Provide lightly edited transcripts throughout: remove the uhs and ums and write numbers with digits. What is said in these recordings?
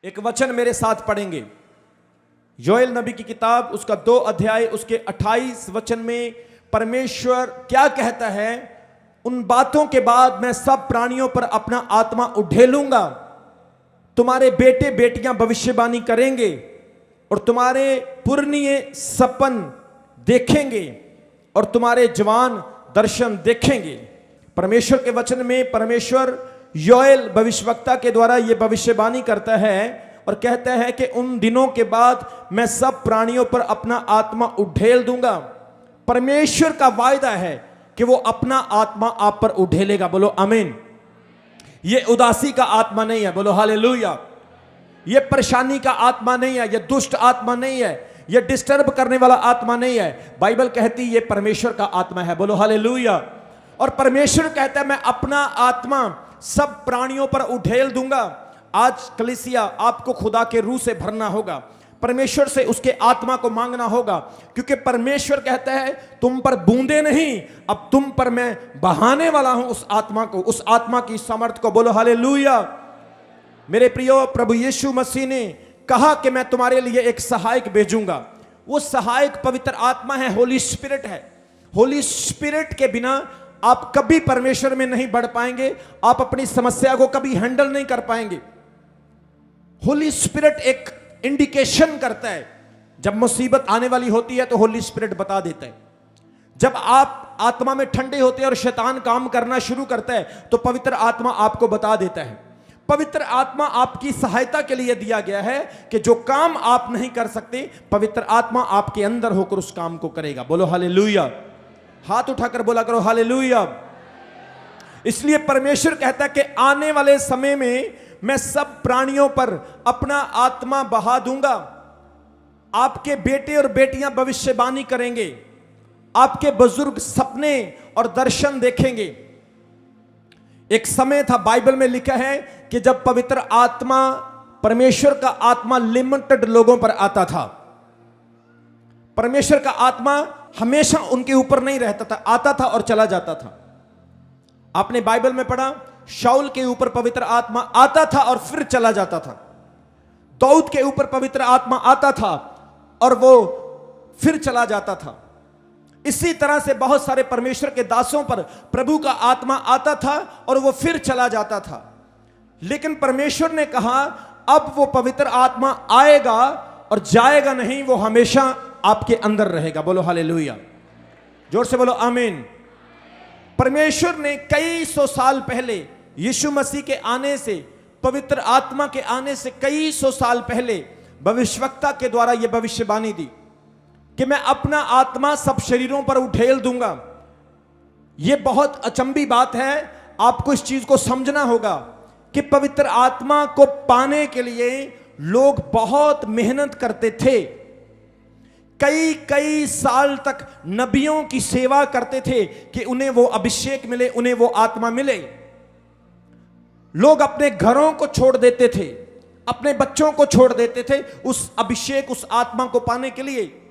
एक वचन मेरे साथ पढ़ेंगे। योएल नबी की किताब उसका 2 अध्याय उसके 28 वचन में परमेश्वर क्या कहता है, उन बातों के बाद मैं सब प्राणियों पर अपना आत्मा उड़ेलूंगा, तुम्हारे बेटे बेटियां भविष्यवाणी करेंगे और तुम्हारे पुरनिये सपन देखेंगे और तुम्हारे जवान दर्शन देखेंगे। परमेश्वर के वचन में परमेश्वर योएल भविष्यवक्ता के द्वारा यह भविष्यवाणी करता है और कहता है कि उन दिनों के बाद मैं सब प्राणियों पर अपना आत्मा उड़ेल दूंगा। परमेश्वर का वायदा है कि वो अपना आत्मा आप पर उड़ेलेगा। बोलो आमीन। ये उदासी का आत्मा नहीं है, बोलो हालेलुया। ये परेशानी का आत्मा नहीं है, ये दुष्ट आत्मा नहीं है, ये डिस्टर्ब करने वाला आत्मा नहीं है। बाइबल कहती है ये परमेश्वर का आत्मा है, बोलो हालेलुया। और परमेश्वर कहता है मैं अपना आत्मा सब प्राणियों पर उड़ेल दूंगा। आज कलीसिया आपको खुदा के रूह से भरना होगा, परमेश्वर से उसके आत्मा को मांगना होगा, क्योंकि परमेश्वर कहता है तुम पर बूंदे नहीं, अब तुम पर मैं बहाने वाला हूं उस आत्मा को, उस आत्मा की सामर्थ को। बोलो हालेलुया। मेरे प्रियो, प्रभु यीशु मसीह ने कहा कि मैं तुम्हारे लिए एक सहायक भेजूंगा। वो सहायक पवित्र आत्मा है, होली स्पिरिट है। होली स्पिरिट के बिना आप कभी परमेश्वर में नहीं बढ़ पाएंगे, आप अपनी समस्या को कभी हैंडल नहीं कर पाएंगे। होली स्पिरिट एक इंडिकेशन करता है, जब मुसीबत आने वाली होती है तो होली स्पिरिट बता देता है। जब आप आत्मा में ठंडे होते हैं और शैतान काम करना शुरू करता है तो पवित्र आत्मा आपको बता देता है। पवित्र आत्मा आपकी सहायता के लिए दिया गया है कि जो काम आप नहीं कर सकते, पवित्र आत्मा आपके अंदर होकर उस काम को करेगा। बोलो हालेलुया। हाथ उठाकर बोला करो हालेलुया। इसलिए परमेश्वर कहता है कि आने वाले समय में मैं सब प्राणियों पर अपना आत्मा बहा दूंगा। आपके बेटे और बेटियां भविष्यवाणी करेंगे, आपके बुजुर्ग सपने और दर्शन देखेंगे। एक समय था, बाइबल में लिखा है कि जब पवित्र आत्मा, परमेश्वर का आत्मा लिमिटेड लोगों पर आता था। परमेश्वर का आत्मा हमेशा उनके ऊपर नहीं रहता था, आता था और चला जाता था। आपने बाइबल में पढ़ा, शाऊल के ऊपर पवित्र आत्मा आता था और फिर चला जाता था। दाऊद के ऊपर पवित्र आत्मा आता था और वो फिर चला जाता था। इसी तरह से बहुत सारे परमेश्वर के दासों पर प्रभु का आत्मा आता था और वो फिर चला जाता था। लेकिन परमेश्वर ने कहा अब वो पवित्र आत्मा आएगा और जाएगा नहीं, वो हमेशा आपके अंदर रहेगा। बोलो हालेलुया। जोर से बोलो आमीन। परमेश्वर ने कई सौ साल पहले यीशु मसीह के आने से, पवित्र आत्मा के आने से कई सौ साल पहले भविष्यवक्ता के द्वारा यह भविष्यवाणी दी कि मैं अपना आत्मा सब शरीरों पर उड़ेल दूंगा। यह बहुत अचंभी बात है, आपको इस चीज को समझना होगा कि पवित्र आत्मा को पाने के लिए लोग बहुत मेहनत करते थे। कई कई साल तक नबियों की सेवा करते थे कि उन्हें वो अभिषेक मिले, उन्हें वो आत्मा मिले। लोग अपने घरों को छोड़ देते थे, अपने बच्चों को छोड़ देते थे उस अभिषेक, उस आत्मा को पाने के लिए।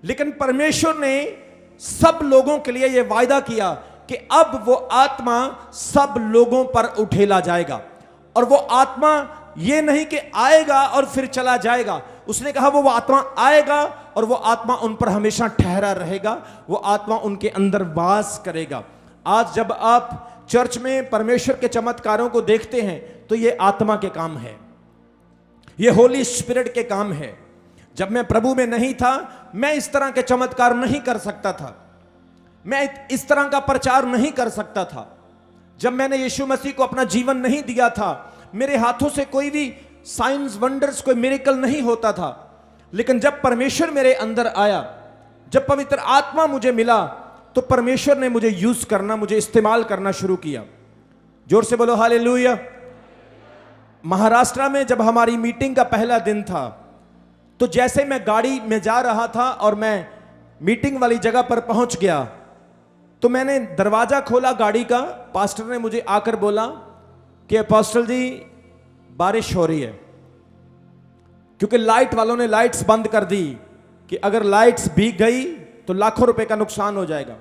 लेकिन परमेश्वर ने सब लोगों के लिए यह वायदा किया कि अब वो आत्मा सब लोगों पर उठेला जाएगा। और वो आत्मा ये नहीं कि आएगा और फिर चला जाएगा, उसने कहा वो आत्मा आएगा और वो आत्मा उन पर हमेशा ठहरा रहेगा, वो आत्मा उनके अंदर वास करेगा। आज जब आप चर्च में परमेश्वर के चमत्कारों को देखते हैं तो ये आत्मा के काम है, ये होली स्पिरिट के काम है। जब मैं प्रभु में नहीं था, मैं इस तरह के चमत्कार नहीं कर सकता था, मैं इस तरह का प्रचार नहीं कर सकता था। जब मैंने यीशु मसीह को अपना जीवन नहीं दिया था, मेरे हाथों से कोई भी साइंस वंडर्स, कोई मिरेकल नहीं होता था। लेकिन जब परमेश्वर मेरे अंदर आया, जब पवित्र आत्मा मुझे मिला, तो परमेश्वर ने मुझे यूज करना, मुझे इस्तेमाल करना शुरू किया। जोर से बोलो हालेलुया। महाराष्ट्र में जब हमारी मीटिंग का पहला दिन था, तो जैसे मैं गाड़ी में जा रहा था और मैं मीटिंग वाली जगह पर पहुंच गया, तो मैंने दरवाजा खोला गाड़ी का। पास्टर ने मुझे आकर बोला कि अपोस्टल जी बारिश हो रही है, क्योंकि लाइट वालों ने लाइट्स बंद कर दी कि अगर लाइट्स भीग गई तो लाखों रुपए का नुकसान हो जाएगा।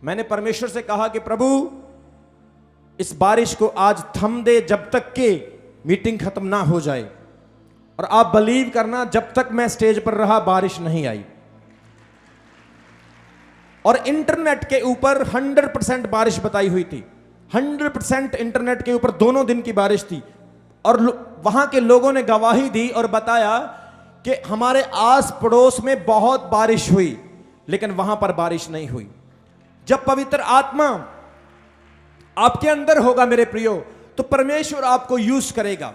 मैंने परमेश्वर से कहा कि प्रभु इस बारिश को आज थम दे जब तक के मीटिंग खत्म ना हो जाए। और आप बिलीव करना, जब तक मैं स्टेज पर रहा बारिश नहीं आई। और इंटरनेट के ऊपर 100% बारिश बताई हुई थी, 100% इंटरनेट के ऊपर दोनों दिन की बारिश थी। और वहां के लोगों ने गवाही दी और बताया कि हमारे आस पड़ोस में बहुत बारिश हुई, लेकिन वहां पर बारिश नहीं हुई। जब पवित्र आत्मा आपके अंदर होगा मेरे प्रियो, तो परमेश्वर आपको यूज करेगा,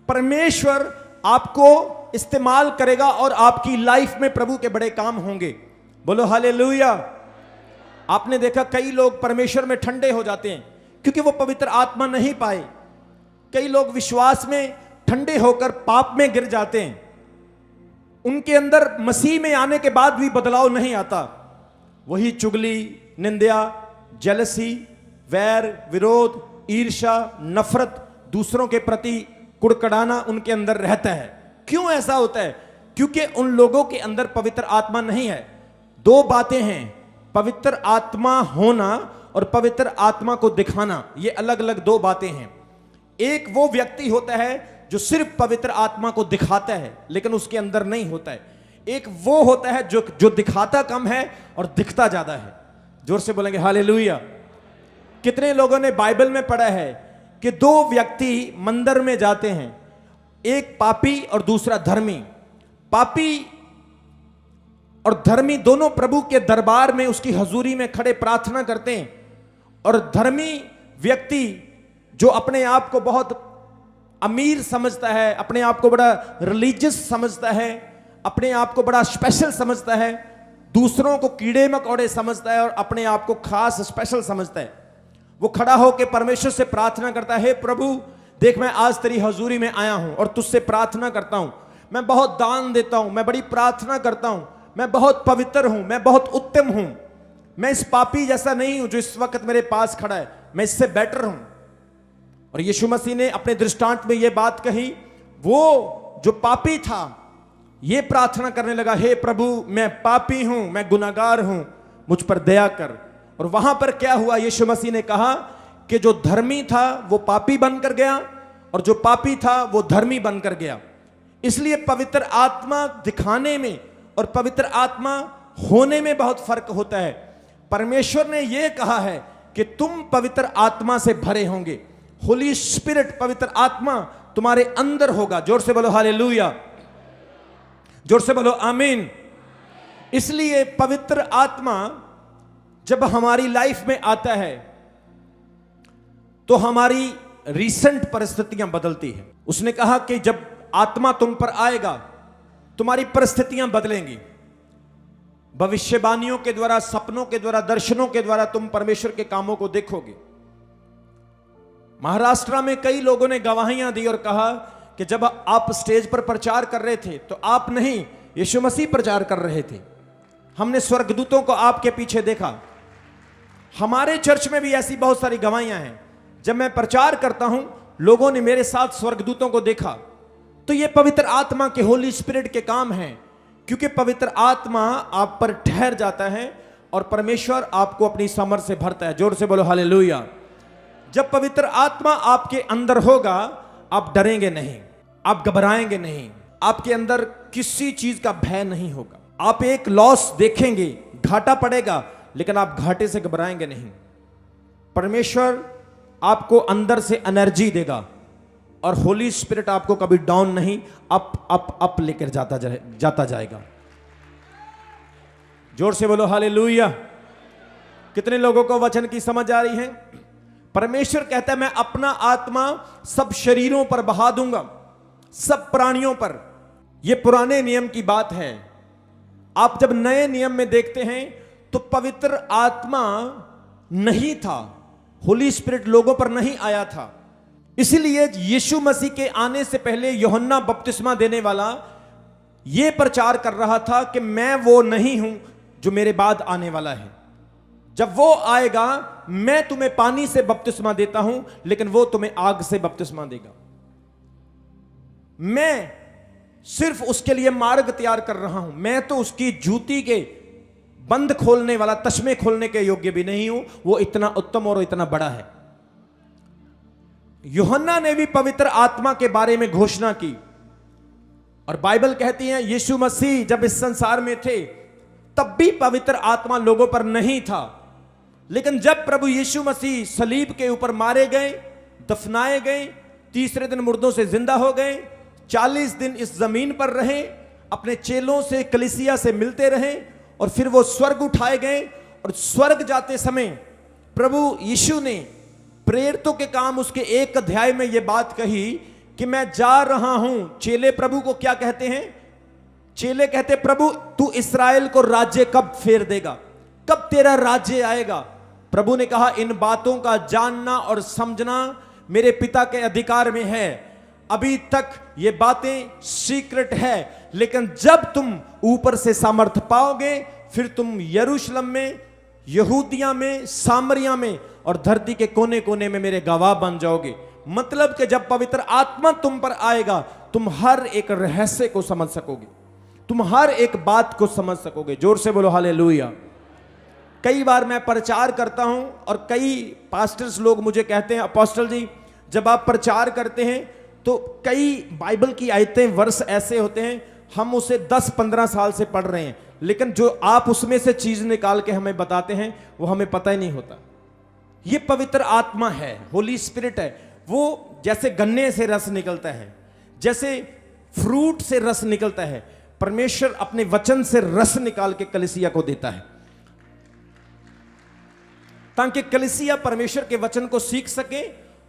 परमेश्वर आपको इस्तेमाल करेगा और आपकी लाइफ में प्रभु के बड़े काम होंगे। बोलो हालेलुया। आपने देखा कई लोग परमेश्वर में ठंडे हो जाते हैं क्योंकि वो पवित्र आत्मा नहीं पाए। कई लोग विश्वास में ठंडे होकर पाप में गिर जाते हैं, उनके अंदर मसीह में आने के बाद भी बदलाव नहीं आता। वही चुगली, निंदा, जेलसी, वैर, विरोध, ईर्ष्या, नफरत, दूसरों के प्रति कुड़कड़ाना उनके अंदर रहता है। क्यों ऐसा होता है? क्योंकि उन लोगों के अंदर पवित्र आत्मा नहीं है। दो बातें हैं, पवित्र आत्मा होना और पवित्र आत्मा को दिखाना, ये अलग अलग दो बातें हैं। एक वो व्यक्ति होता है जो सिर्फ पवित्र आत्मा को दिखाता है लेकिन उसके अंदर नहीं होता है। एक वो होता है जो दिखाता कम है और दिखता ज्यादा है। जोर से बोलेंगे हालेलुया। कितने लोगों ने बाइबल में पढ़ा है कि दो व्यक्ति मंदिर में जाते हैं, एक पापी और दूसरा धर्मी। पापी और धर्मी दोनों प्रभु के दरबार में उसकी हजूरी में खड़े प्रार्थना करते हैं। और धर्मी व्यक्ति जो अपने आप को बहुत अमीर समझता है, अपने आप को बड़ा रिलीजियस समझता है, अपने आप को बड़ा स्पेशल समझता है, दूसरों को कीड़े मकोड़े समझता है और अपने आप को खास स्पेशल समझता है, वो खड़ा होकर परमेश्वर से प्रार्थना करता है, हे प्रभु देख मैं आज तेरी हजूरी में आया हूं और तुझसे प्रार्थना करता हूं, मैं बहुत दान देता हूं, मैं बड़ी प्रार्थना करता हूं, मैं बहुत पवित्र हूं, मैं बहुत उत्तम हूं, मैं इस पापी जैसा नहीं हूं जो इस वक्त मेरे पास खड़ा है, मैं इससे बेटर हूं। और यीशु मसीह ने अपने दृष्टांत में यह बात कही। वो जो पापी था यह प्रार्थना करने लगा, हे प्रभु मैं पापी हूं, मैं गुनाहगार हूं, मुझ पर दया कर। और वहां पर क्या हुआ? यीशु मसीह ने कहा कि जो धर्मी था वो पापी बनकर गया और जो पापी था वो धर्मी बनकर गया। इसलिए पवित्र आत्मा दिखाने में और पवित्र आत्मा होने में बहुत फर्क होता है। परमेश्वर ने यह कहा है कि तुम पवित्र आत्मा से भरे होंगे। होली स्पिरिट, पवित्र आत्मा तुम्हारे अंदर होगा। जोर से बोलो हालेलुया, जोर से बोलो आमीन। इसलिए पवित्र आत्मा जब हमारी लाइफ में आता है तो हमारी रीसेंट परिस्थितियां बदलती है। उसने कहा कि जब आत्मा तुम पर आएगा तुम्हारी परिस्थितियां बदलेंगी। भविष्यवाणियों के द्वारा, सपनों के द्वारा, दर्शनों के द्वारा तुम परमेश्वर के कामों को देखोगे। महाराष्ट्र में कई लोगों ने गवाहियां दी और कहा कि जब आप स्टेज पर प्रचार कर रहे थे तो आप नहीं, यीशु मसीह प्रचार कर रहे थे। हमने स्वर्गदूतों को आपके पीछे देखा। हमारे चर्च में भी ऐसी बहुत सारी गवाहियां हैं। जब मैं प्रचार करता हूं लोगों ने मेरे साथ स्वर्गदूतों को देखा। तो ये पवित्र आत्मा के, होली स्पिरिट के काम हैं, क्योंकि पवित्र आत्मा आप पर ठहर जाता है और परमेश्वर आपको अपनी समर्थ से भरता है। जोर से बोलो हालेलुया। जब पवित्र आत्मा आपके अंदर होगा आप डरेंगे नहीं, आप घबराएंगे नहीं, आपके अंदर किसी चीज का भय नहीं होगा। आप एक लॉस देखेंगे, घाटा पड़ेगा, लेकिन आप घाटे से घबराएंगे नहीं। परमेश्वर आपको अंदर से एनर्जी देगा और होली स्पिरिट आपको कभी डाउन नहीं, अप लेकर जाता जाएगा। जोर से बोलो हालेलुया। कितने लोगों को वचन की समझ आ रही है? परमेश्वर कहता है मैं अपना आत्मा सब शरीरों पर बहा दूंगा, सब प्राणियों पर। यह पुराने नियम की बात है। आप जब नए नियम में देखते हैं तो पवित्र आत्मा नहीं था, होली स्पिरिट लोगों पर नहीं आया था। इसीलिए यीशु मसीह के आने से पहले यूहन्ना बपतिस्मा देने वाला यह प्रचार कर रहा था कि मैं वो नहीं हूं जो मेरे बाद आने वाला है। जब वो आएगा मैं तुम्हें पानी से बपतिस्मा देता हूं, लेकिन वो तुम्हें आग से बपतिस्मा देगा। मैं सिर्फ उसके लिए मार्ग तैयार कर रहा हूं। मैं तो उसकी जूती के बंद खोलने वाला, तस्मे खोलने के योग्य भी नहीं हूं। वो इतना उत्तम और इतना बड़ा है। यूहन्ना ने भी पवित्र आत्मा के बारे में घोषणा की और बाइबल कहती है यीशु मसीह जब इस संसार में थे तब भी पवित्र आत्मा लोगों पर नहीं था, लेकिन जब प्रभु यीशु मसीह सलीब के ऊपर मारे गए, दफनाए गए, तीसरे दिन मुर्दों से जिंदा हो गए, 40 दिन इस जमीन पर रहे, अपने चेलों से कलीसिया से मिलते रहे और फिर वो स्वर्ग उठाए गए। और स्वर्ग जाते समय प्रभु यीशु ने प्रेरितों के काम उसके 1 अध्याय में ये बात कही कि मैं जा रहा हूं। चेले प्रभु को क्या कहते हैं? चेले कहते प्रभु तू इस्राएल को राज्य कब फेर देगा, कब तेरा राज्य आएगा? प्रभु ने कहा इन बातों का जानना और समझना मेरे पिता के अधिकार में है, अभी तक ये बातें सीक्रेट है, लेकिन जब तुम ऊपर से सामर्थ पाओगे फिर तुम यरूशलेम में, यहूदिया में, सामरिया में और धरती के कोने कोने में मेरे गवाह बन जाओगे। मतलब कि जब पवित्र आत्मा तुम पर आएगा तुम हर एक रहस्य को समझ सकोगे, तुम हर एक बात को समझ सकोगे। जोर से बोलो हालेलुया। कई बार मैं प्रचार करता हूं और कई पास्टर्स लोग मुझे कहते हैं अपोस्टल जी जब आप प्रचार करते हैं तो कई बाइबल की आयतें, वर्ष ऐसे होते हैं हम उसे 10-15 साल से पढ़ रहे हैं, लेकिन जो आप उसमें से चीज निकाल के हमें बताते हैं वो हमें पता ही नहीं होता। ये पवित्र आत्मा है, होली स्पिरिट है। वो जैसे गन्ने से रस निकलता है, जैसे फ्रूट से रस निकलता है, परमेश्वर अपने वचन से रस निकाल के कलीसिया को देता है ताकि कलीसिया परमेश्वर के वचन को सीख सके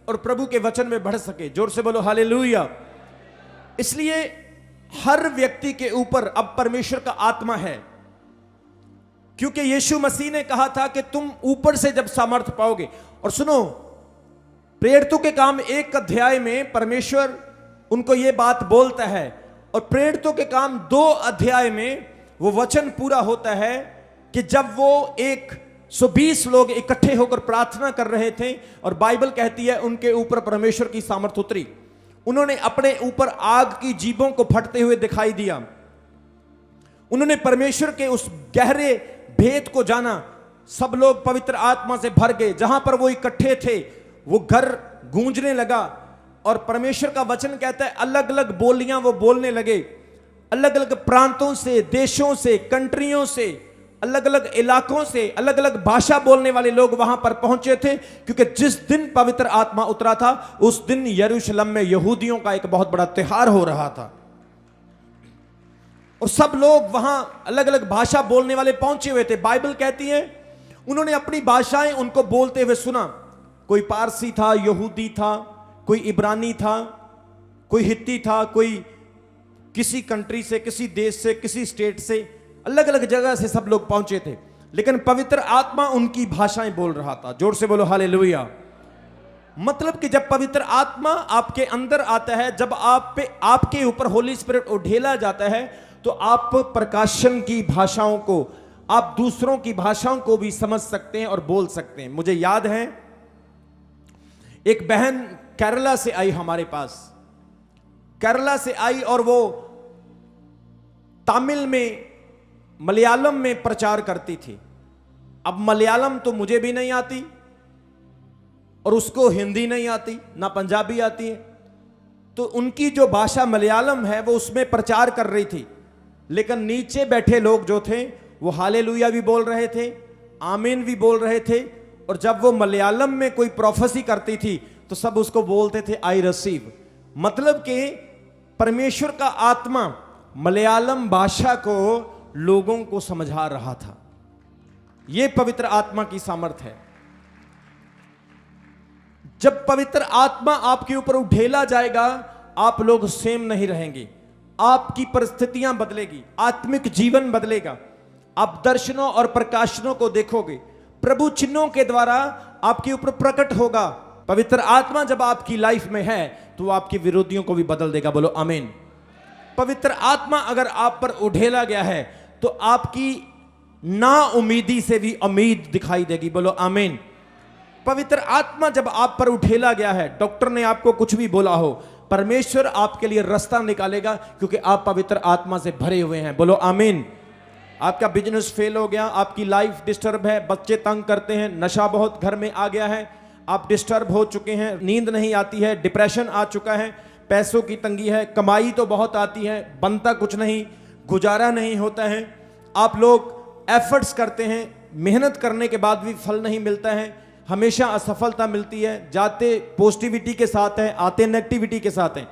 और प्रभु के वचन में बढ़ सके। जोर से बोलो हालेलुया। इसलिए हर व्यक्ति के ऊपर अब परमेश्वर का आत्मा है, क्योंकि यीशु मसीह ने कहा था कि तुम ऊपर से जब सामर्थ पाओगे। और सुनो, प्रेरितों के काम 1 अध्याय में परमेश्वर उनको यह बात बोलता है और प्रेरितों के काम 2 अध्याय में वो वचन पूरा होता है कि जब वो 120 लोग इकट्ठे होकर प्रार्थना कर रहे थे और बाइबल कहती है उनके ऊपर परमेश्वर की सामर्थ उतरी। उन्होंने अपने ऊपर आग की जीभों को फटते हुए दिखाई दिया। उन्होंने परमेश्वर के उस गहरे भेद को जाना। सब लोग पवित्र आत्मा से भर गए। जहां पर वो इकट्ठे थे वो घर गूंजने लगा और परमेश्वर का वचन कहता है अलग अलग बोलियां वो बोलने लगे। अलग अलग प्रांतों से, देशों से, कंट्रियों से, अलग अलग इलाकों से अलग अलग भाषा बोलने वाले लोग वहां पर पहुंचे थे, क्योंकि जिस दिन पवित्र आत्मा उतरा था उस दिन यरूशलेम में यहूदियों का एक बहुत बड़ा त्योहार हो रहा था और सब लोग वहां अलग अलग भाषा बोलने वाले पहुंचे हुए थे। बाइबल कहती है उन्होंने अपनी भाषाएं उनको बोलते हुए सुना। कोई पारसी था, यहूदी था, कोई इब्रानी था, कोई हित्ती था, कोई किसी कंट्री से, किसी देश से, किसी स्टेट से, अलग अलग जगह से सब लोग पहुंचे थे, लेकिन पवित्र आत्मा उनकी भाषाएं बोल रहा था। जोर से बोलो हालेलुया। मतलब कि जब पवित्र आत्मा आपके अंदर आता है, जब आपके ऊपर होली स्पिरिट उठेला जाता है तो आप प्रकाशन की भाषाओं को, आप दूसरों की भाषाओं को भी समझ सकते हैं और बोल सकते हैं। मुझे याद है एक बहन केरला से आई हमारे पास, केरला से आई और वो तमिल में, मलयालम में प्रचार करती थी। अब मलयालम तो मुझे भी नहीं आती और उसको हिंदी नहीं आती, ना पंजाबी आती है, तो उनकी जो भाषा मलयालम है वो उसमें प्रचार कर रही थी। लेकिन नीचे बैठे लोग जो थे वो हालेलुया भी बोल रहे थे, आमीन भी बोल रहे थे, और जब वो मलयालम में कोई प्रोफेसी करती थी तो सब उसको बोलते थे आई रिसीव। मतलब कि परमेश्वर का आत्मा मलयालम भाषा को लोगों को समझा रहा था। यह पवित्र आत्मा की सामर्थ है। जब पवित्र आत्मा आपके ऊपर उठेला जाएगा आप लोग सेम नहीं रहेंगे, आपकी परिस्थितियां बदलेगी, आत्मिक जीवन बदलेगा, आप दर्शनों और प्रकाशनों को देखोगे, प्रभु चिन्हों के द्वारा आपके ऊपर प्रकट होगा। पवित्र आत्मा जब आपकी लाइफ में है तो वो आपके विरोधियों को भी बदल देगा। बोलो आमीन। पवित्र आत्मा अगर आप पर उठेला गया है तो आपकी ना उम्मीदी से भी उम्मीद दिखाई देगी। बोलो आमीन। पवित्र आत्मा जब आप पर उठेला गया है, डॉक्टर ने आपको कुछ भी बोला हो, परमेश्वर आपके लिए रास्ता निकालेगा क्योंकि आप पवित्र आत्मा से भरे हुए हैं। बोलो आमीन। आपका बिजनेस फेल हो गया, आपकी लाइफ डिस्टर्ब है, बच्चे तंग करते हैं, नशा बहुत घर में आ गया है, आप डिस्टर्ब हो चुके हैं, नींद नहीं आती है, डिप्रेशन आ चुका है, पैसों की तंगी है, कमाई तो बहुत आती है, बनता कुछ नहीं, गुजारा नहीं होता है। आप लोग एफर्ट्स करते हैं, मेहनत करने के बाद भी फल नहीं मिलता है, हमेशा असफलता मिलती है। जाते पॉजिटिविटी के साथ है, आते नेगेटिविटी के साथ हैं।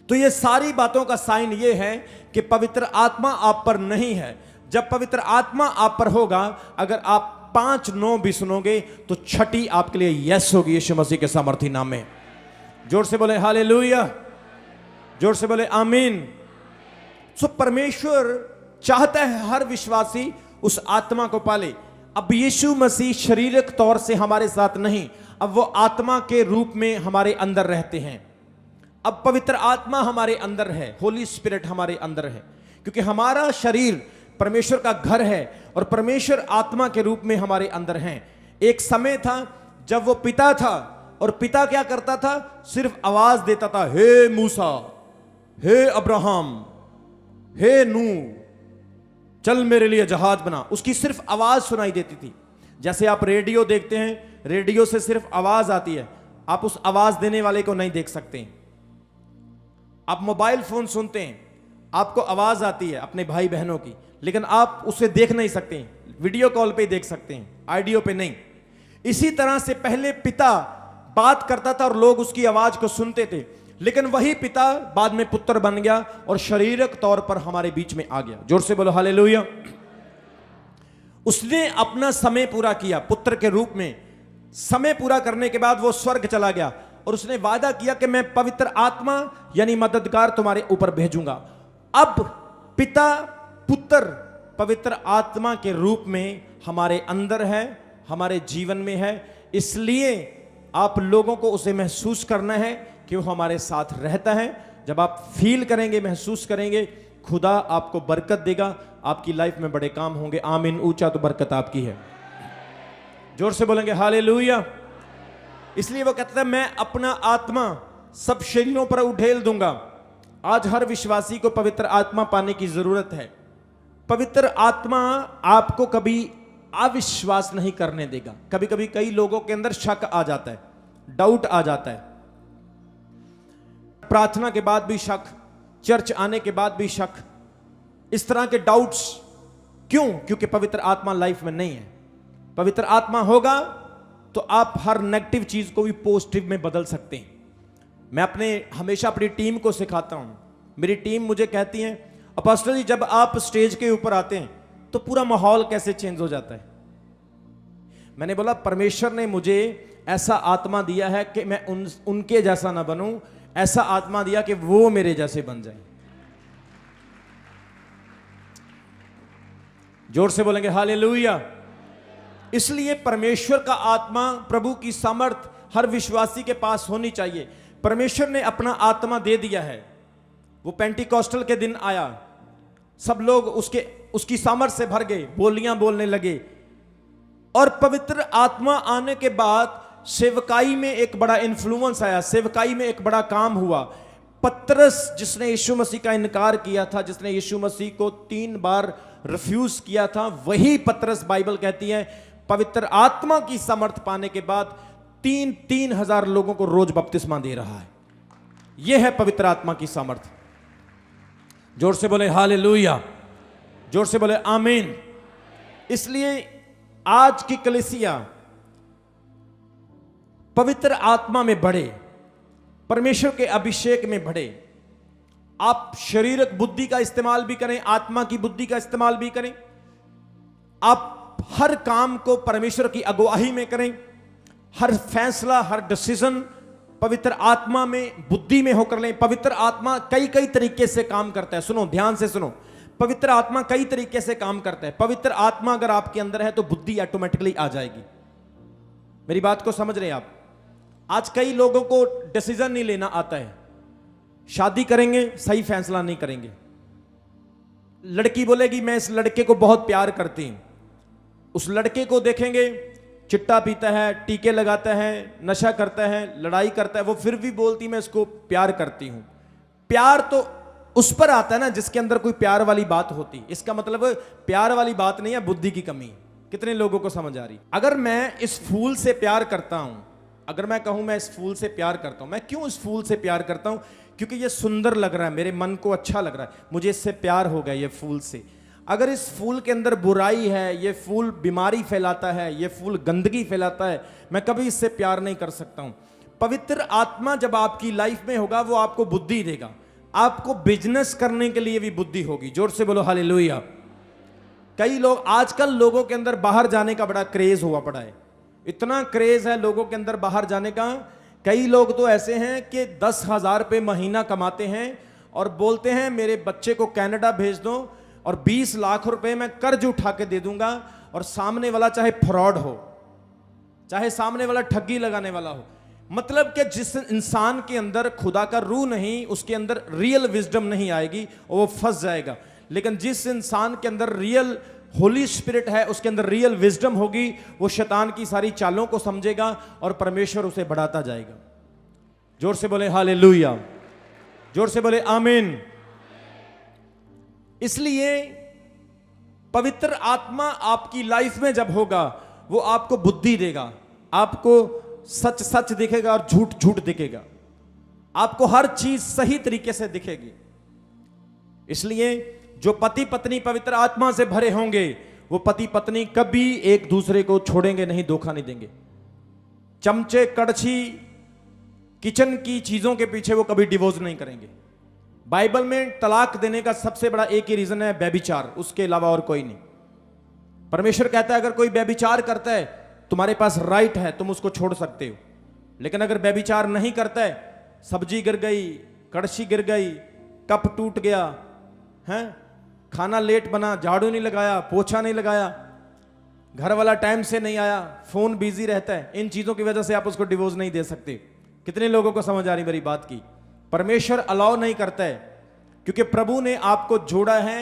तो ये सारी बातों का साइन ये है कि पवित्र आत्मा आप पर नहीं है। जब पवित्र आत्मा आप पर होगा, अगर आप 5 नो भी सुनोगे तो छठी आपके लिए यस होगी यीशु मसीह के सामर्थी नाम में। जोर से बोले हालेलुया, जोर से बोले आमीन। सो परमेश्वर चाहता है हर विश्वासी उस आत्मा को पाले। अब यीशु मसीह शारीरिक तौर से हमारे साथ नहीं, अब वो आत्मा के रूप में हमारे अंदर रहते हैं। अब पवित्र आत्मा हमारे अंदर है, होली स्पिरिट हमारे अंदर है, क्योंकि हमारा शरीर परमेश्वर का घर है और परमेश्वर आत्मा के रूप में हमारे अंदर हैं। एक समय था जब वो पिता था, और पिता क्या करता था? सिर्फ आवाज देता था, हे मूसा, हे अब्राहम, हे नूह, चल मेरे लिए जहाज बना। उसकी सिर्फ आवाज सुनाई देती थी। जैसे आप रेडियो देखते हैं, रेडियो से सिर्फ आवाज आती है, आप उस आवाज देने वाले को नहीं देख सकते। आप मोबाइल फोन सुनते हैं, आपको आवाज आती है अपने भाई बहनों की, लेकिन आप उसे देख नहीं सकते। वीडियो कॉल पे देख सकते हैं, ऑडियो पे नहीं। इसी तरह से पहले पिता बात करता था और लोग उसकी आवाज को सुनते थे, लेकिन वही पिता बाद में पुत्र बन गया और शारीरिक तौर पर हमारे बीच में आ गया। जोर से बोलो हालेलुया। उसने अपना समय पूरा किया पुत्र के रूप में। समय पूरा करने के बाद वो स्वर्ग चला गया और उसने वादा किया कि मैं पवित्र आत्मा यानी मददगार तुम्हारे ऊपर भेजूंगा। अब पिता पुत्र पवित्र आत्मा के रूप में हमारे अंदर है, हमारे जीवन में है। इसलिए आप लोगों को उसे महसूस करना है कि वो हमारे साथ रहता है। जब आप फील करेंगे, महसूस करेंगे, खुदा आपको बरकत देगा, आपकी लाइफ में बड़े काम होंगे। आमीन। ऊंचा तो बरकत आपकी है। जोर से बोलेंगे हालेलुया। इसलिए वो कहता है मैं अपना आत्मा सब शरीरों पर उठेल दूंगा। आज हर विश्वासी को पवित्र आत्मा पाने की जरूरत है। पवित्र आत्मा आपको कभी अविश्वास नहीं करने देगा। कभी कभी कई लोगों के अंदर शक आ जाता है, डाउट आ जाता है, प्रार्थना के बाद भी शक, चर्च आने के बाद भी शक, इस तरह के डाउट्स क्यों? क्योंकि पवित्र आत्मा लाइफ में नहीं है। पवित्र आत्मा होगा तो आप हर नेगेटिव चीज को भी पॉजिटिव में बदल सकते हैं। मैं हमेशा अपनी टीम को सिखाता हूं। मेरी टीम मुझे कहती है अपोस्टल जी जब आप स्टेज के ऊपर आते हैं तो पूरा माहौल कैसे चेंज हो जाता है। मैंने बोला परमेश्वर ने मुझे ऐसा आत्मा दिया है कि मैं उनके जैसा ना बनूं, ऐसा आत्मा दिया कि वो मेरे जैसे बन जाए। जोर से बोलेंगे हालेलुया। इसलिए परमेश्वर का आत्मा, प्रभु की सामर्थ हर विश्वासी के पास होनी चाहिए। परमेश्वर ने अपना आत्मा दे दिया है। वो पेंटिकॉस्टल के दिन आया, सब लोग उसकी सामर्थ से भर गए, बोलियां बोलने लगे। और पवित्र आत्मा आने के बाद सेवकाई में एक बड़ा इन्फ्लुएंस आया, सेवकाई में एक बड़ा काम हुआ। पतरस जिसने यीशु मसीह का इनकार किया था, जिसने यीशु मसीह को 3 बार रिफ्यूज किया था, वही पतरस बाइबल कहती है पवित्र आत्मा की सामर्थ पाने के बाद 3 हजार लोगों को रोज बपतिस्मा दे रहा है। यह है पवित्र आत्मा की सामर्थ। जोर से बोले हालेलुया, जोर से बोले आमीन। इसलिए आज की कलीसिया पवित्र आत्मा में बढ़े, परमेश्वर के अभिषेक में बढ़े। आप शारीरिक बुद्धि का इस्तेमाल भी करें, आत्मा की बुद्धि का इस्तेमाल भी करें। आप हर काम को परमेश्वर की अगुवाई में करें। हर फैसला, हर डिसीजन पवित्र आत्मा में, बुद्धि में होकर लें। पवित्र आत्मा कई तरीके से काम करता है। सुनो, ध्यान से सुनो, पवित्र आत्मा कई तरीके से काम करता है। पवित्र आत्मा अगर आपके अंदर है तो बुद्धि ऑटोमेटिकली आ जाएगी। मेरी बात को समझ रहे हैं आप? आज कई लोगों को डिसीजन नहीं लेना आता है। शादी करेंगे, सही फैसला नहीं करेंगे। लड़की बोलेगी मैं इस लड़के को बहुत प्यार करती हूं, उस लड़के को देखेंगे चिट्टा पीता है, टीके लगाता है, नशा करता है, लड़ाई करता है, वो फिर भी बोलती मैं इसको प्यार करती हूं। प्यार तो उस पर आता है ना जिसके अंदर कोई प्यार वाली बात होती। इसका मतलब प्यार वाली बात नहीं है, बुद्धि की कमी। कितने लोगों को समझ आ रही? अगर मैं इस फूल से प्यार करता हूं अगर मैं कहूं मैं इस फूल से प्यार करता हूं, मैं क्यों इस फूल से प्यार करता हूं? क्योंकि ये सुंदर लग रहा है, मेरे मन को अच्छा लग रहा है, मुझे इससे प्यार हो गया ये फूल से। अगर इस फूल के अंदर बुराई है, ये फूल बीमारी फैलाता है, ये फूल गंदगी फैलाता है, मैं कभी इससे प्यार नहीं कर सकता हूं। पवित्र आत्मा जब आपकी लाइफ में होगा वो आपको बुद्धि देगा, आपको बिजनेस करने के लिए भी बुद्धि होगी। जोर से बोलो हालेलुया। कई लोग आजकल, लोगों के अंदर बाहर जाने का बड़ा क्रेज हुआ पड़ा है, इतना क्रेज है लोगों के अंदर बाहर जाने का। कई लोग तो ऐसे हैं कि 10,000 रुपये महीना कमाते हैं और बोलते हैं मेरे बच्चे को कनाडा भेज दो और 20 लाख रुपए मैं कर्ज उठा के दे दूंगा, और सामने वाला चाहे फ्रॉड हो, चाहे सामने वाला ठगी लगाने वाला हो। मतलब कि जिस इंसान के अंदर खुदा का रूह नहीं, उसके अंदर रियल विजडम नहीं आएगी और वो फंस जाएगा। लेकिन जिस इंसान के अंदर रियल होली स्पिरिट है, उसके अंदर रियल विजडम होगी, वो शैतान की सारी चालों को समझेगा और परमेश्वर उसे बढ़ाता जाएगा। जोर से बोले हालेलुया, जोर से बोले आमीन। इसलिए पवित्र आत्मा आपकी लाइफ में जब होगा वो आपको बुद्धि देगा, आपको सच सच दिखेगा और झूठ झूठ दिखेगा, आपको हर चीज सही तरीके से दिखेगी। इसलिए जो पति पत्नी पवित्र आत्मा से भरे होंगे वो पति पत्नी कभी एक दूसरे को छोड़ेंगे नहीं, धोखा नहीं देंगे। चमचे कड़छी किचन की चीजों के पीछे वो कभी डिवोर्स नहीं करेंगे। बाइबल में तलाक देने का सबसे बड़ा एक ही रीजन है व्यभिचार, उसके अलावा और कोई नहीं। परमेश्वर कहता है अगर कोई व्यभिचार करता है तुम्हारे पास राइट है, तुम उसको छोड़ सकते हो। लेकिन अगर व्यभिचार नहीं करता है, सब्जी गिर गई, कड़छी गिर गई, कप टूट गया है, खाना लेट बना, झाड़ू नहीं लगाया, पोछा नहीं लगाया, घर वाला टाइम से नहीं आया, फोन बिजी रहता है, इन चीजों की वजह से आप उसको डिवोर्स नहीं दे सकते। कितने लोगों को समझ आ रही मेरी बात की? परमेश्वर अलाउ नहीं करता है, क्योंकि प्रभु ने आपको जोड़ा है,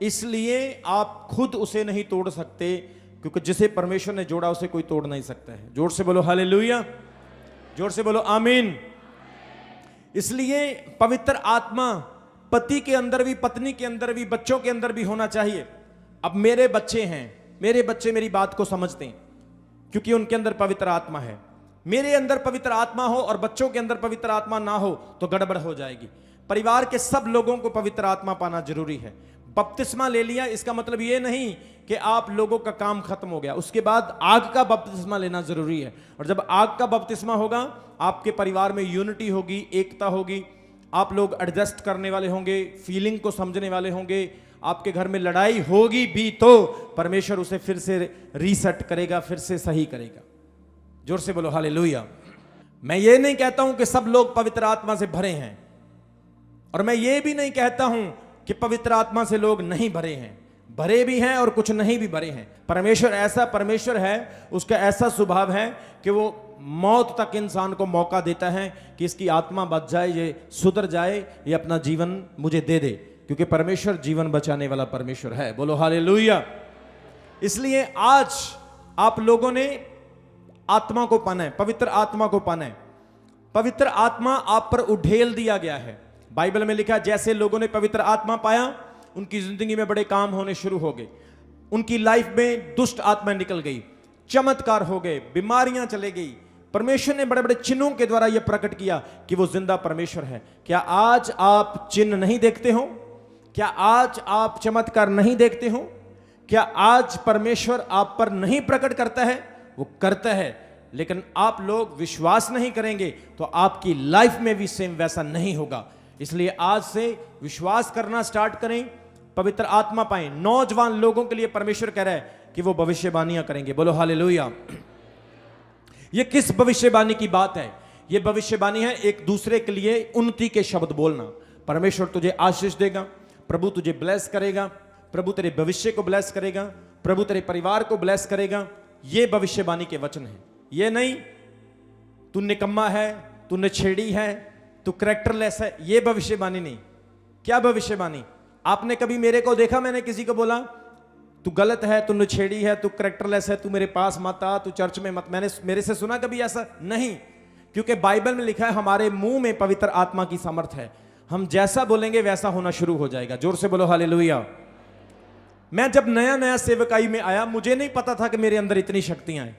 इसलिए आप खुद उसे नहीं तोड़ सकते, क्योंकि जिसे परमेश्वर ने जोड़ा उसे कोई तोड़ नहीं सकता है। जोर से बोलो हालेलुया, जोर से बोलो आमीन। इसलिए पवित्र आत्मा पति के अंदर भी, पत्नी के अंदर भी, बच्चों के अंदर भी होना चाहिए। अब मेरे बच्चे हैं, मेरे बच्चे मेरी बात को समझते हैं क्योंकि उनके अंदर पवित्र आत्मा है। मेरे अंदर पवित्र आत्मा हो और बच्चों के अंदर पवित्र आत्मा ना हो तो गड़बड़ हो जाएगी। परिवार के सब लोगों को पवित्र आत्मा पाना जरूरी है। बपतिस्मा ले लिया इसका मतलब ये नहीं कि आप लोगों का काम खत्म हो गया, उसके बाद आग का बपतिस्मा लेना जरूरी है। और जब आग का बपतिस्मा होगा आपके परिवार में यूनिटी होगी, एकता होगी, आप लोग एडजस्ट करने वाले होंगे, फीलिंग को समझने वाले होंगे। आपके घर में लड़ाई होगी भी तो परमेश्वर उसे फिर से रीसेट करेगा, फिर से सही करेगा। जोर से बोलो हालेलुया। मैं ये नहीं कहता हूं कि सब लोग पवित्र आत्मा से भरे हैं, और मैं ये भी नहीं कहता हूं कि पवित्र आत्मा से लोग नहीं भरे हैं। भरे भी हैं और कुछ नहीं भी भरे हैं। परमेश्वर ऐसा परमेश्वर है, उसका ऐसा स्वभाव है कि वो मौत तक इंसान को मौका देता है कि इसकी आत्मा बच जाए, ये सुधर जाए, ये अपना जीवन मुझे दे दे, क्योंकि परमेश्वर जीवन बचाने वाला परमेश्वर है। बोलो हालेलुया। इसलिए आज आप लोगों ने आत्मा को पाना है, पवित्र आत्मा को पाना है। पवित्र आत्मा आप पर उड़ेल दिया गया है। बाइबल में लिखा है जैसे लोगों ने पवित्र आत्मा पाया उनकी जिंदगी में बड़े काम होने शुरू हो गए, उनकी लाइफ में दुष्ट आत्मा निकल गई, चमत्कार हो गए, बीमारियां चले गई। परमेश्वर ने बड़े बड़े चिन्हों के द्वारा यह प्रकट किया कि वो जिंदा परमेश्वर है। क्या आज आप चिन्ह नहीं देखते हो? क्या आज आप चमत्कार नहीं देखते हो? क्या आज परमेश्वर आप पर नहीं प्रकट करता है? वो करता है, लेकिन आप लोग विश्वास नहीं करेंगे तो आपकी लाइफ में भी सेम वैसा नहीं होगा। इसलिए आज से विश्वास करना स्टार्ट करें, पवित्र आत्मा पाएं। नौजवान लोगों के लिए परमेश्वर कह रहा है कि वो भविष्यवाणियां करेंगे। बोलो हालेलुया। ये किस भविष्यवाणी की बात है? ये भविष्यवाणी है एक दूसरे के लिए उन्नति के शब्द बोलना। परमेश्वर तुझे आशीष देगा, प्रभु तुझे ब्लेस करेगा, प्रभु तेरे भविष्य को ब्लेस करेगा, प्रभु तेरे परिवार को ब्लेस करेगा। ये भविष्यवाणी के वचन है। ये नहीं तू निकम्मा है, तू नछेड़ी है, तू कैरेक्टरलेस है, ये भविष्यवाणी नहीं। क्या भविष्यवाणी? आपने कभी मेरे को देखा मैंने किसी को बोला तू गलत है, तू नछेड़ी है, तू कैरेक्टरलेस है, तू मेरे पास मत आ, तू चर्च में मत? मैंने मेरे से सुना कभी ऐसा? नहीं, क्योंकि बाइबल में लिखा है हमारे मुंह में पवित्र आत्मा की सामर्थ है। हम जैसा बोलेंगे वैसा होना शुरू हो जाएगा। जोर से बोलो हालेलुया। मैं जब नया नया सेवकाई में आया मुझे नहीं पता था कि मेरे अंदर इतनी शक्तियां हैं,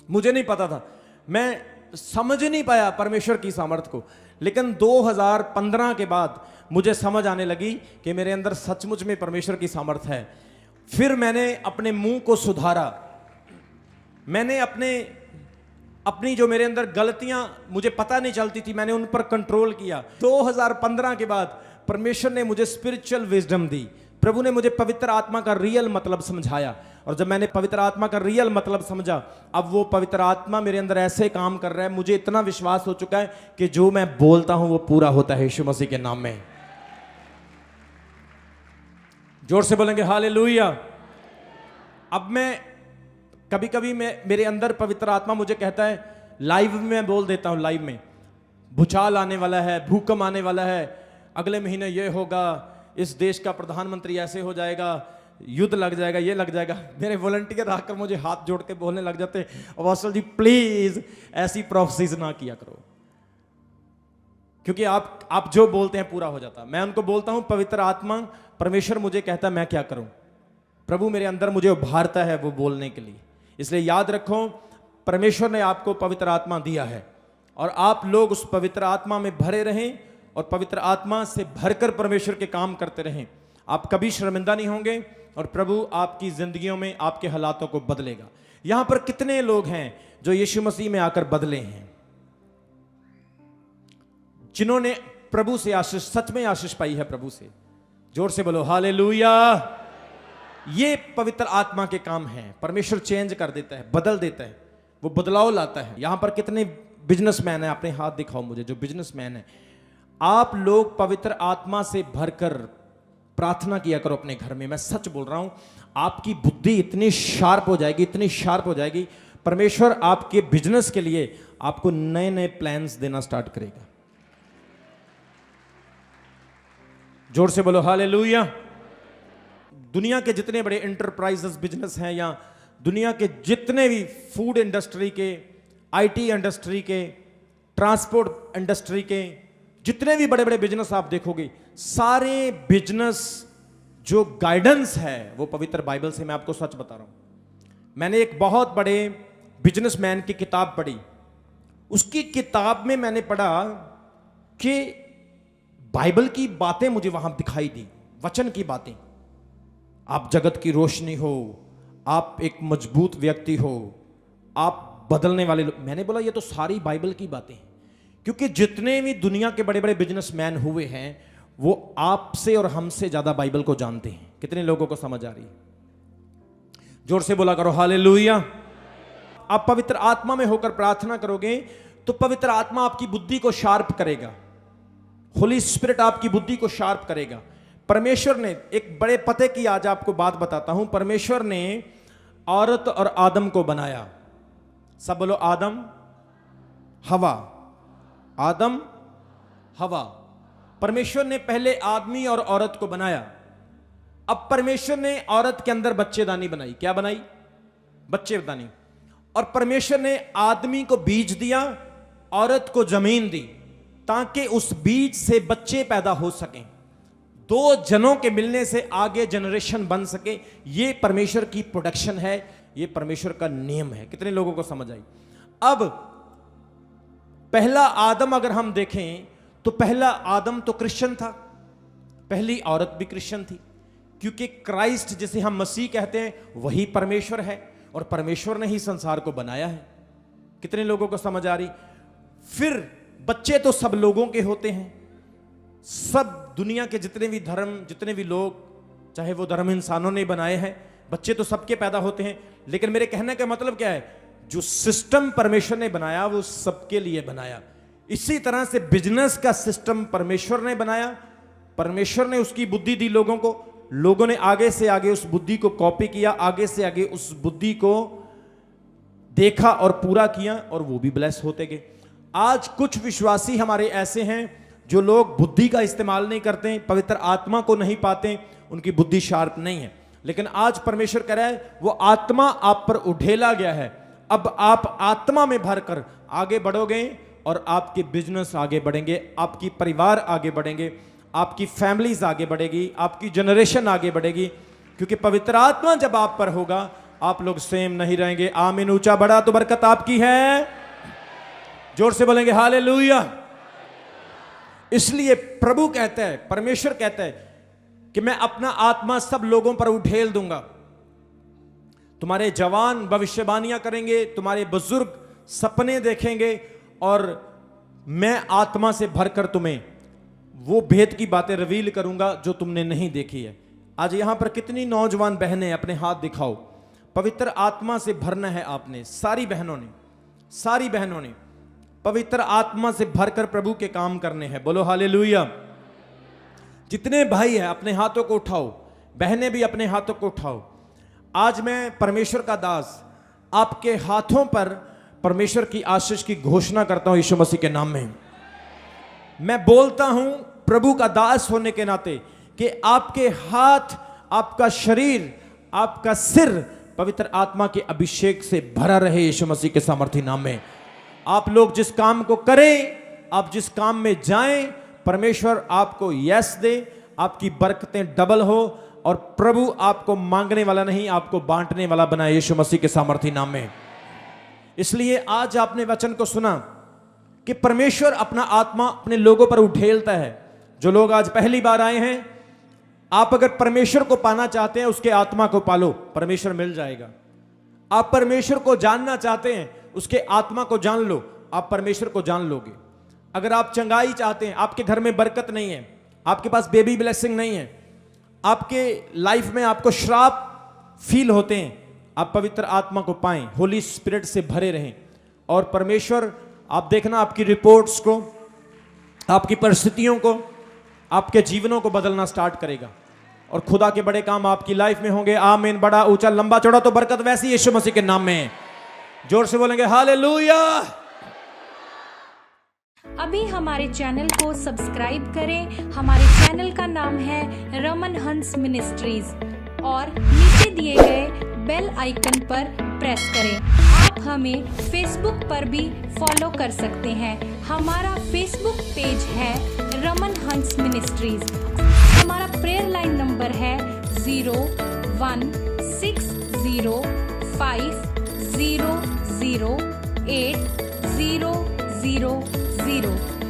मुझे नहीं पता था। मैं समझ नहीं पाया परमेश्वर की सामर्थ को। लेकिन 2015 के बाद मुझे समझ आने लगी कि मेरे अंदर सचमुच में परमेश्वर की सामर्थ है। फिर मैंने अपने मुंह को सुधारा, मैंने अपनी जो मेरे अंदर गलतियां मुझे पता नहीं चलती थी, मैंने उन पर कंट्रोल किया। 2015 के बाद परमेश्वर ने मुझे स्पिरिचुअल विजडम दी, प्रभु ने मुझे पवित्र आत्मा का रियल मतलब समझाया, और जब मैंने पवित्र आत्मा का रियल मतलब समझा, अब वो पवित्र आत्मा मेरे अंदर ऐसे काम कर रहा है, मुझे इतना विश्वास हो चुका है कि जो मैं बोलता हूं वो पूरा होता है यीशु मसीह के नाम में। जोर से बोलेंगे हालेलुया। अब मैं कभी कभी मेरे अंदर पवित्र आत्मा मुझे कहता है, लाइव में मैं बोल देता हूं, लाइव में भूचाल आने वाला है, भूकंप आने वाला है, अगले महीने ये होगा, इस देश का प्रधानमंत्री ऐसे हो जाएगा, युद्ध लग जाएगा, ये लग जाएगा। मेरे वॉलंटियर आकर मुझे हाथ जोड़ के बोलने लग जाते, अपोस्टल जी प्लीज ऐसी प्रोफेसीज ना किया करो, क्योंकि आप जो बोलते हैं पूरा हो जाता। मैं उनको बोलता हूं पवित्र आत्मा परमेश्वर मुझे कहता है मैं क्या करूं, प्रभु मेरे अंदर मुझे उभारता है वो बोलने के लिए। इसलिए याद रखो, परमेश्वर ने आपको पवित्र आत्मा दिया है और आप लोग उस पवित्र आत्मा में भरे रहें और पवित्र आत्मा से भरकर परमेश्वर के काम करते रहें। आप कभी शर्मिंदा नहीं होंगे और प्रभु आपकी जिंदगियों में आपके हालातों को बदलेगा। यहां पर कितने लोग हैं जो यीशु मसीह में आकर बदले हैं, जिन्होंने प्रभु से आशीष, सच में आशीष पाई है प्रभु से? जोर से बोलो हालेलुया। ये पवित्र आत्मा के काम हैं। परमेश्वर चेंज कर देता है, बदल देता है, वो बदलाव लाता है। यहां पर कितने बिजनेसमैन हैं, अपने हाथ दिखाओ मुझे जो बिजनेसमैन है। आप लोग पवित्र आत्मा से भरकर प्रार्थना किया करो अपने घर में। मैं सच बोल रहा हूं, आपकी बुद्धि इतनी शार्प हो जाएगी, इतनी शार्प हो जाएगी, परमेश्वर आपके बिजनेस के लिए आपको नए नए प्लान्स देना स्टार्ट करेगा। जोर से बोलो हालेलुया। दुनिया के जितने बड़े इंटरप्राइजेस बिजनेस हैं, या दुनिया के जितने भी फूड इंडस्ट्री के, आईटी इंडस्ट्री के, ट्रांसपोर्ट इंडस्ट्री के, जितने भी बड़े बड़े बिजनेस आप देखोगे, सारे बिजनेस जो गाइडेंस है वो पवित्र बाइबल से। मैं आपको सच बता रहा हूं, मैंने एक बहुत बड़े बिजनेसमैन की किताब पढ़ी। उसकी किताब में मैंने पढ़ा कि बाइबल की बातें मुझे वहां दिखाई दी, वचन की बातें। आप जगत की रोशनी हो, आप एक मजबूत व्यक्ति हो, आप बदलने वाले लोग। मैंने बोला ये तो सारी बाइबल की बातें हैं, क्योंकि जितने भी दुनिया के बड़े बड़े बिजनेसमैन हुए हैं वो आपसे और हमसे ज्यादा बाइबल को जानते हैं। कितने लोगों को समझ आ रही है? जोर से बोला करो हालेलुया। आप पवित्र आत्मा में होकर प्रार्थना करोगे तो पवित्र आत्मा आपकी बुद्धि को शार्प करेगा। होली स्पिरिट आपकी बुद्धि को शार्प करेगा। परमेश्वर ने एक बड़े पते की आज आपको बात बताता हूं। परमेश्वर ने औरत और आदम को बनाया। सब बोलो आदम हवा, आदम हवा। परमेश्वर ने पहले आदमी और औरत को बनाया। अब परमेश्वर ने औरत के अंदर बच्चेदानी बनाई। क्या बनाई? बच्चेदानी। और परमेश्वर ने आदमी को बीज दिया, औरत को जमीन दी, ताकि उस बीज से बच्चे पैदा हो सकें, दो जनों के मिलने से आगे जनरेशन बन सके। यह परमेश्वर की प्रोडक्शन है, यह परमेश्वर का नियम है। कितने लोगों को समझ आई? अब पहला आदम अगर हम देखें तो पहला आदम तो क्रिश्चियन था, पहली औरत भी क्रिश्चियन थी, क्योंकि क्राइस्ट जिसे हम मसीह कहते हैं वही परमेश्वर है और परमेश्वर ने ही संसार को बनाया है। कितने लोगों को समझ आ रही? फिर बच्चे तो सब लोगों के होते हैं। सब दुनिया के जितने भी धर्म, जितने भी लोग, चाहे वो धर्म इंसानों ने बनाए हैं, बच्चे तो सबके पैदा होते हैं। लेकिन मेरे कहने का मतलब क्या है? जो सिस्टम परमेश्वर ने बनाया वो सबके लिए बनाया। इसी तरह से बिजनेस का सिस्टम परमेश्वर ने बनाया, परमेश्वर ने उसकी बुद्धि दी लोगों को, लोगों ने आगे से आगे उस बुद्धि को कॉपी किया, आगे से आगे उस बुद्धि को देखा और पूरा किया, और वो भी ब्लेस होते गए। आज कुछ विश्वासी हमारे ऐसे हैं जो लोग बुद्धि का इस्तेमाल नहीं करते, पवित्र आत्मा को नहीं पाते, उनकी बुद्धि शार्प नहीं है। लेकिन आज परमेश्वर कह रहा है वो आत्मा आप पर उठेला गया है। अब आप आत्मा में भरकर आगे बढ़ोगे और आपके बिजनेस आगे बढ़ेंगे, आपकी परिवार आगे बढ़ेंगे, आपकी फैमिलीज आगे बढ़ेगी, आपकी जनरेशन आगे बढ़ेगी, क्योंकि पवित्र आत्मा जब आप पर होगा आप लोग सेम नहीं रहेंगे। आमीन। ऊंचा बढ़ा तो बरकत आपकी है। जोर से बोलेंगे हालेलुया। इसलिए प्रभु कहता है, परमेश्वर कहता है कि मैं अपना आत्मा सब लोगों पर उठेल दूंगा। तुम्हारे जवान भविष्यवाणियां करेंगे, तुम्हारे बुजुर्ग सपने देखेंगे, और मैं आत्मा से भरकर तुम्हें वो भेद की बातें रिवील करूंगा जो तुमने नहीं देखी है। आज यहां पर कितनी नौजवान बहनें, अपने हाथ दिखाओ। पवित्र आत्मा से भरना है आपने, सारी बहनों ने पवित्र आत्मा से भरकर प्रभु के काम करने हैं। बोलो हालेलुया। जितने भाई हैं अपने हाथों को उठाओ, बहनें भी अपने हाथों को उठाओ। आज मैं परमेश्वर का दास आपके हाथों पर परमेश्वर की आशीष की घोषणा करता हूं यीशु मसीह के नाम में। मैं बोलता हूं प्रभु का दास होने के नाते कि आपके हाथ, आपका शरीर, आपका सिर पवित्र आत्मा के अभिषेक से भरा रहे यीशु मसीह के सामर्थी नाम में। आप लोग जिस काम को करें, आप जिस काम में जाएं, परमेश्वर आपको यस दे, आपकी बरकतें डबल हो, और प्रभु आपको मांगने वाला नहीं, आपको बांटने वाला बनाए यीशु मसीह के सामर्थी नाम में। इसलिए आज आपने वचन को सुना कि परमेश्वर अपना आत्मा अपने लोगों पर उठेलता है। जो लोग आज पहली बार आए हैं, आप अगर परमेश्वर को पाना चाहते हैं, उसके आत्मा को पालो, परमेश्वर मिल जाएगा। आप परमेश्वर को जानना चाहते हैं, उसके आत्मा को जान लो, आप परमेश्वर को जान लोगे। अगर आप चंगाई चाहते हैं, आपके घर में बरकत नहीं है, आपके पास बेबी ब्लेसिंग नहीं है, आपके लाइफ में आपको श्राप फील होते हैं, आप पवित्र आत्मा को पाएं, होली स्पिरिट से भरे रहें, और परमेश्वर, आप देखना आपकी रिपोर्ट्स को, आपकी परिस्थितियों को, आपके जीवनों को बदलना स्टार्ट करेगा, और खुदा के बड़े काम आपकी लाइफ में होंगे। आमीन। बड़ा ऊंचा लंबा चौड़ा तो बरकत वैसी यीशु मसीह के नाम में है। जोर से बोलेंगे हालेलुया। अभी हमारे चैनल को सब्सक्राइब करें। हमारे चैनल का नाम है रमन हंस मिनिस्ट्रीज, और नीचे दिए गए बेल आइकन पर प्रेस करें। आप हमें फेसबुक पर भी फॉलो कर सकते हैं। हमारा फेसबुक पेज है रमन हंस मिनिस्ट्रीज। हमारा प्रेयर लाइन नंबर है 0160500800।